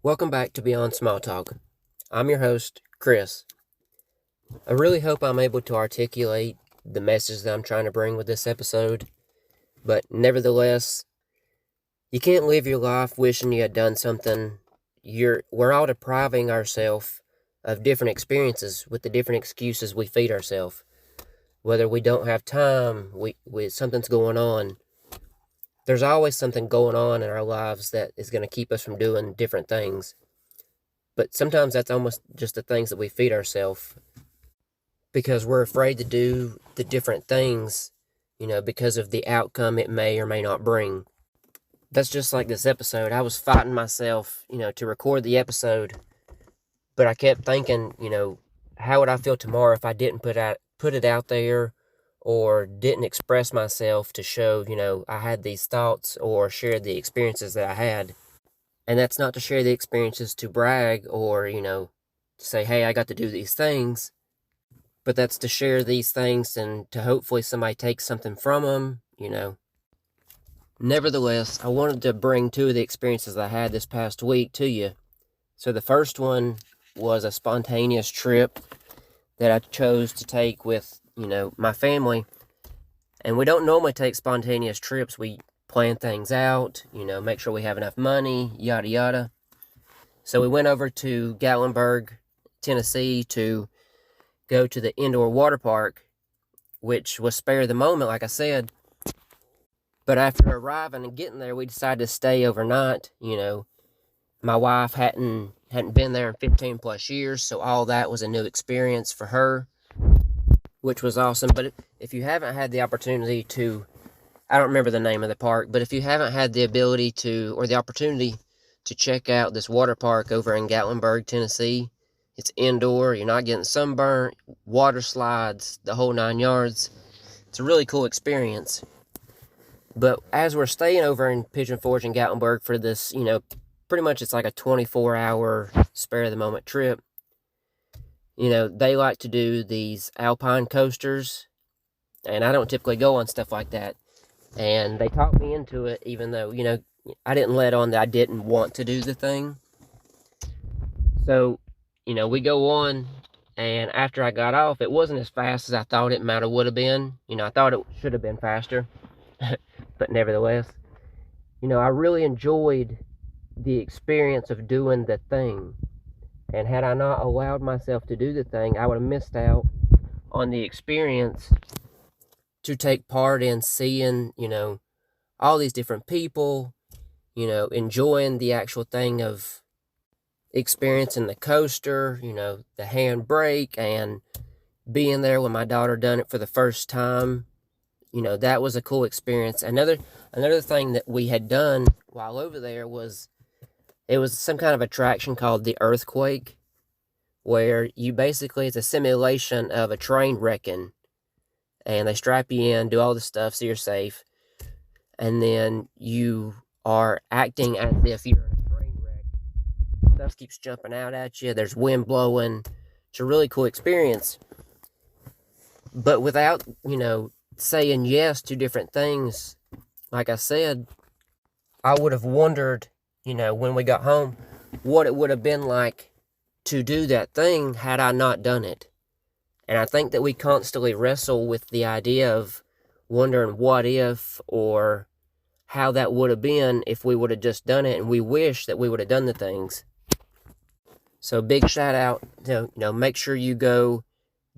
Welcome back to Beyond Small Talk. I'm your host, Chris. I really hope I'm able to articulate the message that I'm trying to bring with this episode, but nevertheless, you can't live your life wishing you had done something. We're all depriving ourselves of different experiences with the different excuses we feed ourselves. Whether we don't have time, something's going on. There's always something going on in our lives that is going to keep us from doing different things. But sometimes that's almost just the things that we feed ourselves because we're afraid to do the different things, because of the outcome it may or may not bring. That's just like this episode. I was fighting myself, to record the episode, but I kept thinking, how would I feel tomorrow if I didn't put it out there or didn't express myself to show, I had these thoughts or shared the experiences that I had. And that's not to share the experiences to brag or, to say, hey, I got to do these things. But that's to share these things and to hopefully somebody takes something from them, Nevertheless, I wanted to bring two of the experiences I had this past week to you. So the first one was a spontaneous trip that I chose to take with, my family. And we don't normally take spontaneous trips. We plan things out, make sure we have enough money, yada yada. So we went over to Gatlinburg, Tennessee to go to the indoor water park, which was spare the moment, like I said. But after arriving and getting there, we decided to stay overnight. My wife hadn't been there in 15 plus years, so all that was a new experience for her, which was awesome. But if you haven't had the opportunity to, I don't remember the name of the park, but if you haven't had the ability to, or the opportunity to check out this water park over in Gatlinburg, Tennessee, it's indoor, you're not getting sunburnt, water slides, the whole 9 yards. It's a really cool experience. But as we're staying over in Pigeon Forge and Gatlinburg for this, pretty much it's like a 24-hour spare-of-the-moment trip. They like to do these alpine coasters, and I don't typically go on stuff like that. And they talked me into it, even though, I didn't let on that I didn't want to do the thing. So, we go on, and after I got off, it wasn't as fast as I thought it might have would have been. I thought it should have been faster. But nevertheless, I really enjoyed the experience of doing the thing. And had I not allowed myself to do the thing, I would have missed out on the experience to take part in seeing, all these different people, enjoying the actual thing of experiencing the coaster, the handbrake, and being there when my daughter done it for the first time. That was a cool experience. Another thing that we had done while over there was, it was some kind of attraction called the Earthquake, where it's a simulation of a train wrecking, and they strap you in, do all the stuff so you're safe, and then you are acting as if you're in a train wreck. Stuff keeps jumping out at you, there's wind blowing. It's a really cool experience. But without, saying yes to different things, like I said, I would have wondered, when we got home, what it would have been like to do that thing had I not done it. And I think that we constantly wrestle with the idea of wondering what if, or how that would have been if we would have just done it, and we wish that we would have done the things. So big shout out to, make sure you go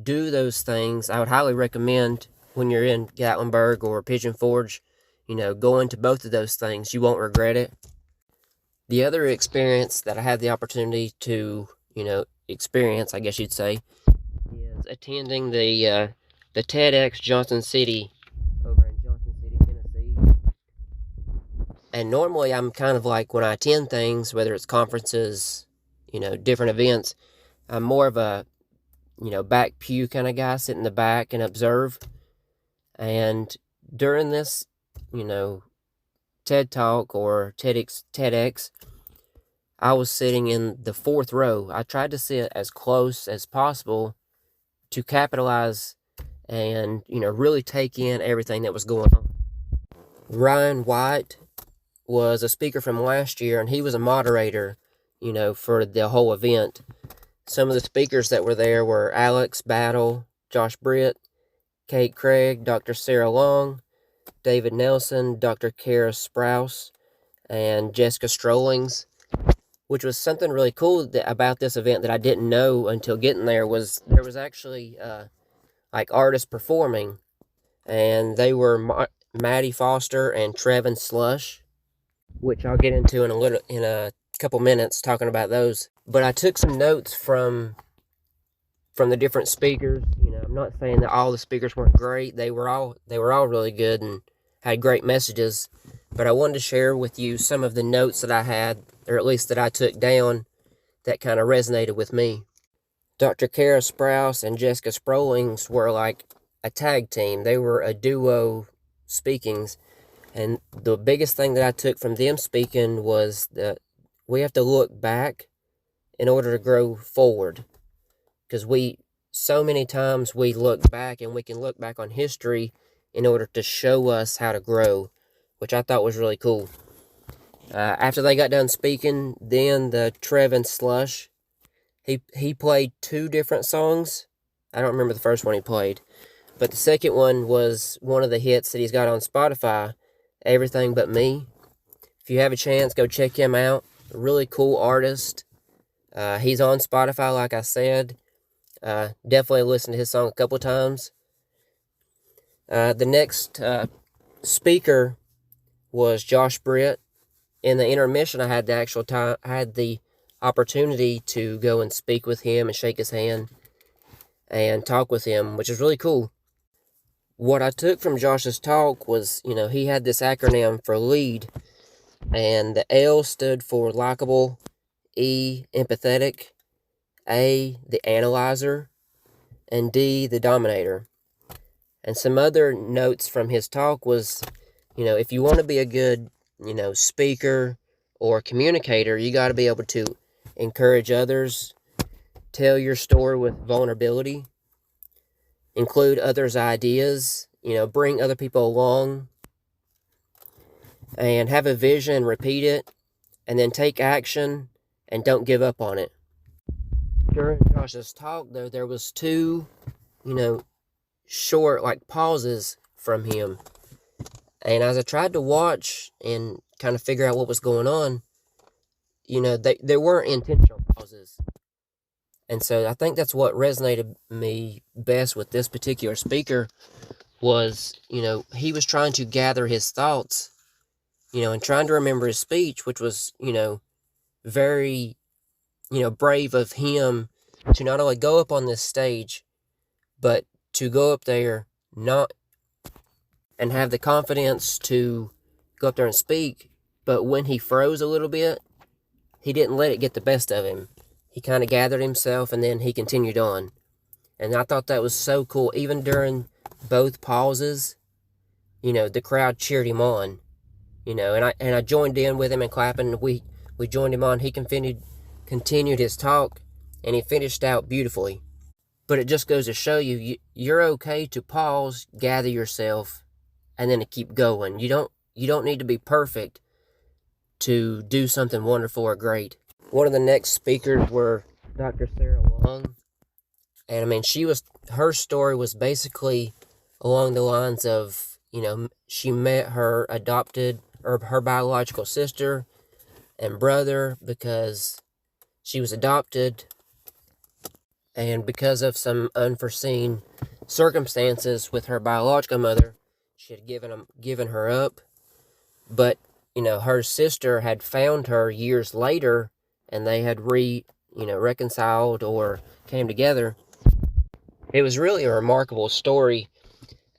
do those things. I would highly recommend when you're in Gatlinburg or Pigeon Forge, go into both of those things. You won't regret it. The other experience that I had the opportunity to, experience, I guess you'd say, is attending the Tedx Johnson City over in Johnson City, Tennessee. And normally I'm kind of like, when I attend things, whether it's conferences, different events, I'm more of a, back pew kind of guy, sit in the back and observe. And during this, TED Talk or TEDx, I was sitting in the fourth row. I tried to sit as close as possible to capitalize and, really take in everything that was going on. Ryan White was a speaker from last year, and he was a moderator for the whole event. Some of the speakers that were there were Alex Battle, Josh Britt, Kate Craig, Dr. Sarah Long, David Nelson, Dr. Kara Sprouse, and Jessica Strollings, which was something really cool about this event that I didn't know until getting there. Was there was actually like artists performing, and they were Maddie Foster and Trevin Slush, which I'll get into in a couple minutes talking about those. But I took some notes from the different speakers. I'm not saying that all the speakers weren't great. They were all really good and had great messages. But I wanted to share with you some of the notes that I had, or at least that I took down, that kind of resonated with me. Dr. Kara Sprouse and Jessica Sprollings were like a tag team. They were a duo speakings. And the biggest thing that I took from them speaking was that we have to look back in order to grow forward. Because so many times we look back, and we can look back on history in order to show us how to grow, which I thought was really cool. After they got done speaking, then the Trevin Slush, he played 2 different songs. I don't remember the first one he played, but the second one was one of the hits that he's got on Spotify, Everything But Me. If you have a chance, go check him out. A really cool artist. He's on Spotify, like I said. Definitely listened to his song a couple times. The next speaker was Josh Britt. In the intermission, I had the opportunity to go and speak with him and shake his hand and talk with him, which is really cool. What I took from Josh's talk was, he had this acronym for LEAD, and the L stood for likable, E, empathetic, A, the analyzer, and D, the dominator. And some other notes from his talk was, if you want to be a good, speaker or communicator, you got to be able to encourage others, tell your story with vulnerability, include others' ideas, bring other people along, and have a vision, repeat it, and then take action and don't give up on it. During Josh's talk, though, there was 2, short, like, pauses from him. And as I tried to watch and kind of figure out what was going on, they weren't intentional pauses. And so I think that's what resonated me best with this particular speaker was, he was trying to gather his thoughts, and trying to remember his speech, which was, very, brave of him to not only go up on this stage, but to go up there and have the confidence to go up there and speak. But when he froze a little bit, he didn't let it get the best of him. He kind of gathered himself, and then he continued on. And I thought that was so cool. Even during both pauses, the crowd cheered him on. And I joined in with him and clapping. We joined him on. He continued his talk, and he finished out beautifully. But it just goes to show you're okay to pause, gather yourself, and then to keep going. You don't need to be perfect to do something wonderful or great. One of the next speakers were Dr. Sarah Long. And I mean, her story was basically along the lines of, she met her her biological sister and brother because she was adopted, and because of some unforeseen circumstances with her biological mother, she had given her up. But, her sister had found her years later, and they had reconciled or came together. It was really a remarkable story,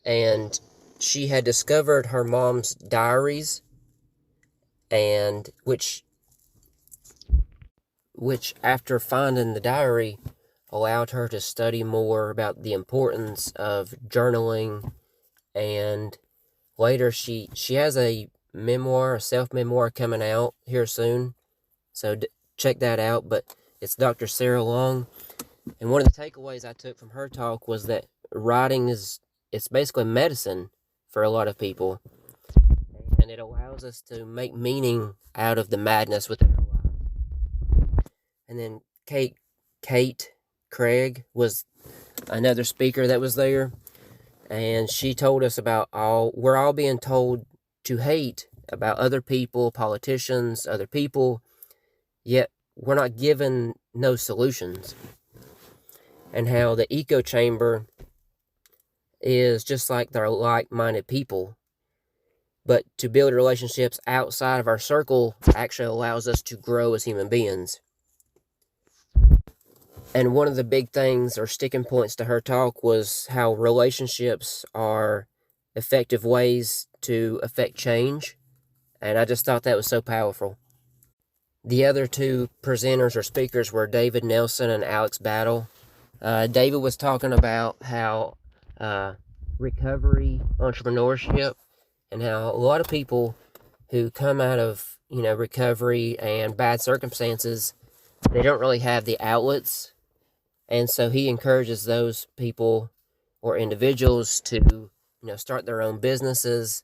and she had discovered her mom's diaries, and which after finding the diary allowed her to study more about the importance of journaling. And later she has a self-memoir coming out here soon, so check that out. But it's Dr. Sarah Long, and one of the takeaways I took from her talk was that writing it's basically medicine for a lot of people, and it allows us to make meaning out of the madness within our lives. And then Kate Craig was another speaker that was there. And she told us about we're all being told to hate about other people, politicians, other people, yet we're not given no solutions. And how the echo chamber is just like they're like-minded people. But to build relationships outside of our circle actually allows us to grow as human beings. And one of the big things or sticking points to her talk was how relationships are effective ways to affect change. And I just thought that was so powerful. The other two presenters or speakers were David Nelson and Alex Battle. David was talking about how recovery, entrepreneurship, and how a lot of people who come out of recovery and bad circumstances, they don't really have the outlets. And so he encourages those people or individuals to start their own businesses,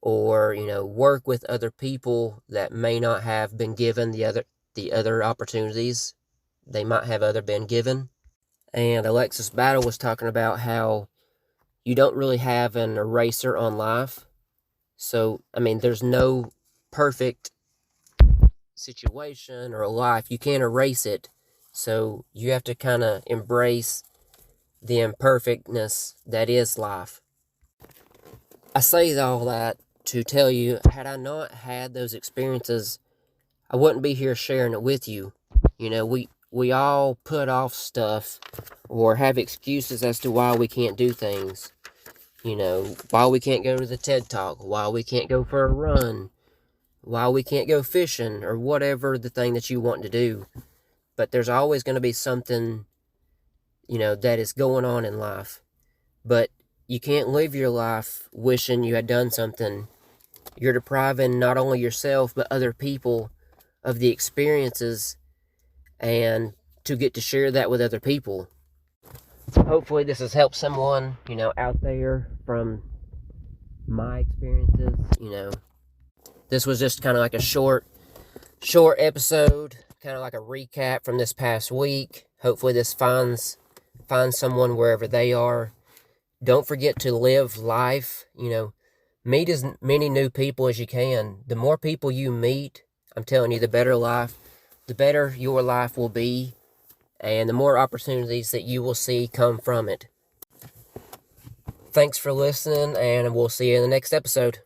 or work with other people that may not have been given the other opportunities they might have been given. And Alexis Battle was talking about how you don't really have an eraser on life. So there's no perfect situation or life. You can't erase it. So you have to kind of embrace the imperfectness that is life. I say all that to tell you, had I not had those experiences, I wouldn't be here sharing it with you. We all put off stuff or have excuses as to why we can't do things. Why we can't go to the TED Talk, why we can't go for a run, why we can't go fishing, or whatever the thing that you want to do. But there's always going to be something, that is going on in life. But you can't live your life wishing you had done something. You're depriving not only yourself, but other people of the experiences and to get to share that with other people. Hopefully this has helped someone, out there from my experiences. This was just kind of like a short episode, kind of like a recap from this past week. Hopefully this finds someone wherever they are. Don't forget to live life, meet as many new people as you can. The more people you meet, I'm telling you, the better your life will be, and the more opportunities that you will see come from it. Thanks for listening, and we'll see you in the next episode.